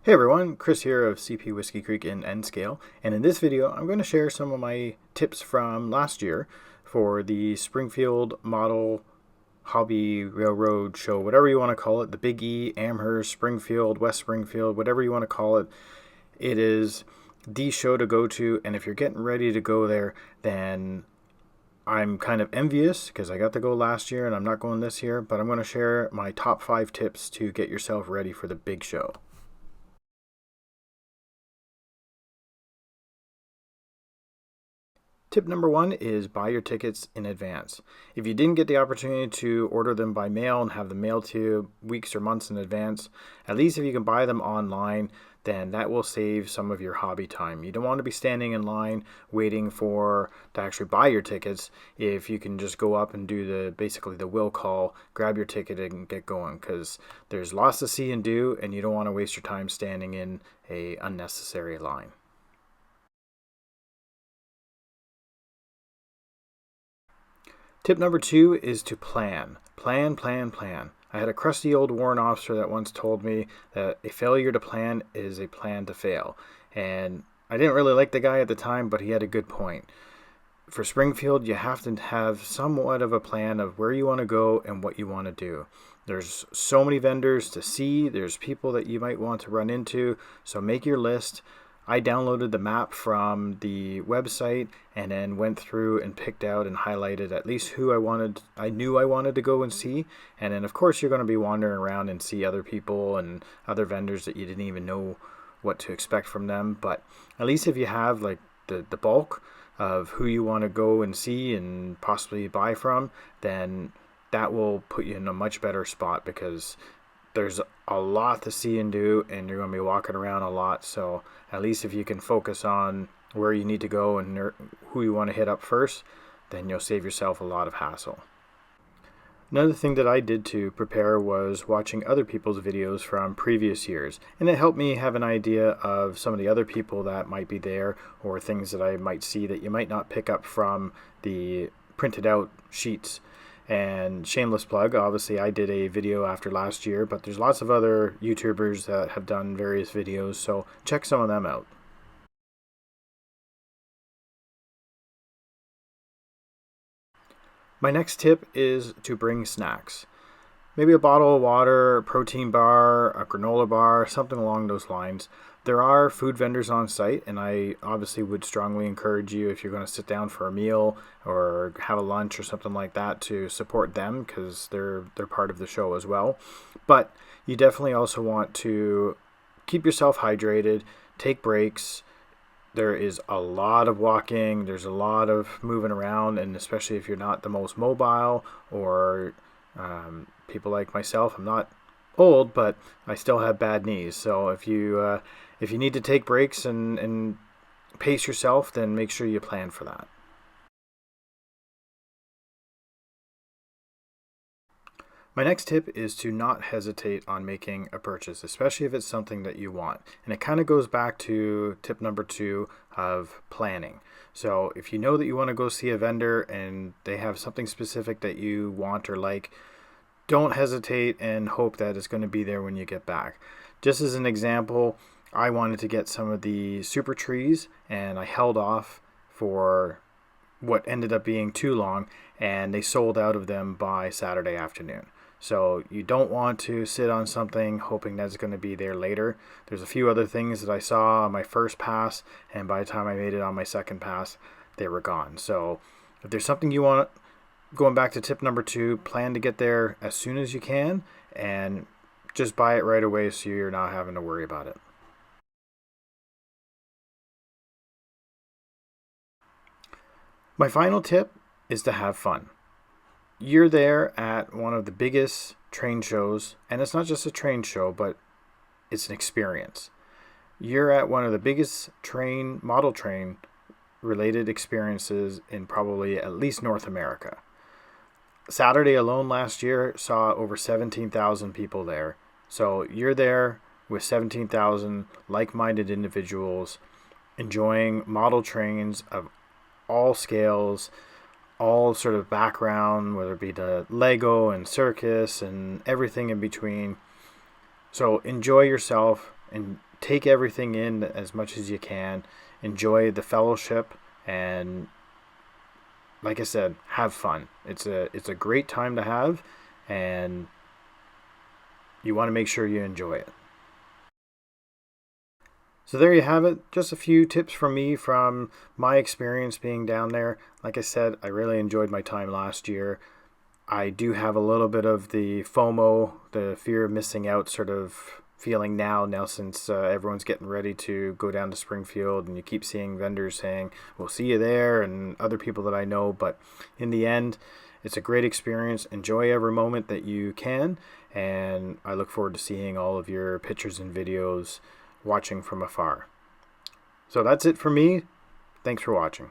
Hey everyone, Chris here of CP Whiskey Creek in N-Scale, and in this video I'm going to share some of my tips from last year for the Springfield Model Hobby Railroad Show, whatever you want to call it, the Big E, Amherst, Springfield, West Springfield, whatever you want to call it. It is the show to go to, and if you're getting ready to go there, then I'm kind of envious because I got to go last year and I'm not going this year, but I'm going to share my top 5 tips to get yourself ready for the big show. Tip number 1 is buy your tickets in advance. If you didn't get the opportunity to order them by mail and have them mailed to you weeks or months in advance, at least if you can buy them online, then that will save some of your hobby time. You don't want to be standing in line waiting to actually buy your tickets. If you can just go up and do basically the will call, grab your ticket and get going, because there's lots to see and do, and you don't want to waste your time standing in a unnecessary line. Tip number 2 is to plan. Plan, plan, plan. I had a crusty old warrant officer that once told me that a failure to plan is a plan to fail. And I didn't really like the guy at the time, but he had a good point. For Springfield, you have to have somewhat of a plan of where you want to go and what you want to do. There's so many vendors to see. There's people that you might want to run into. So make your list. I downloaded the map from the website and then went through and picked out and highlighted at least who I knew I wanted to go and see. And then of course you're going to be wandering around and see other people and other vendors that you didn't even know what to expect from them. But at least if you have like the bulk of who you want to go and see and possibly buy from, then that will put you in a much better spot, because there's a lot to see and do, and you're going to be walking around a lot. So at least if you can focus on where you need to go and who you want to hit up first, then you'll save yourself a lot of hassle. Another thing that I did to prepare was watching other people's videos from previous years, and it helped me have an idea of some of the other people that might be there, or things that I might see that you might not pick up from the printed out sheets. And shameless plug, obviously I did a video after last year, but there's lots of other YouTubers that have done various videos, so check some of them out. My next tip is to bring snacks. Maybe a bottle of water, a protein bar, a granola bar, something along those lines. There are food vendors on site, and I obviously would strongly encourage you, if you're going to sit down for a meal or have a lunch or something like that, to support them, because they're part of the show as well. But you definitely also want to keep yourself hydrated, take breaks. There is a lot of walking, there's a lot of moving around, and especially if you're not the most mobile, or people like myself, I'm not old, but I still have bad knees. So if you need to take breaks and pace yourself, then make sure you plan for that. My next tip is to not hesitate on making a purchase, especially if it's something that you want. And it kind of goes back to tip number 2 of planning. So if you know that you want to go see a vendor and they have something specific that you want or like, don't hesitate and hope that it's going to be there when you get back. Just as an example, I wanted to get some of the super trees, and I held off for what ended up being too long, and they sold out of them by Saturday afternoon. So you don't want to sit on something hoping that's going to be there later. There's a few other things that I saw on my first pass, and by the time I made it on my second pass, they were gone. So if there's something you want, going back to tip number 2, plan to get there as soon as you can, and just buy it right away so you're not having to worry about it. My final tip is to have fun. You're there at one of the biggest train shows, and it's not just a train show, but it's an experience. You're at one of the biggest model train related experiences in probably at least North America. Saturday alone last year saw over 17,000 people there. So you're there with 17,000 like-minded individuals enjoying model trains of all scales, all sort of background, whether it be the Lego and circus and everything in between. So enjoy yourself and take everything in as much as you can, enjoy the fellowship, and like I said, have fun. It's a great time to have, and you want to make sure you enjoy it. So there you have it. Just a few tips from me from my experience being down there. Like I said, I really enjoyed my time last year. I do have a little bit of the FOMO, the fear of missing out sort of feeling now since everyone's getting ready to go down to Springfield, and you keep seeing vendors saying, we'll see you there, and other people that I know. But in the end, it's a great experience. Enjoy every moment that you can, and I look forward to seeing all of your pictures and videos watching from afar. So that's it for me. Thanks for watching.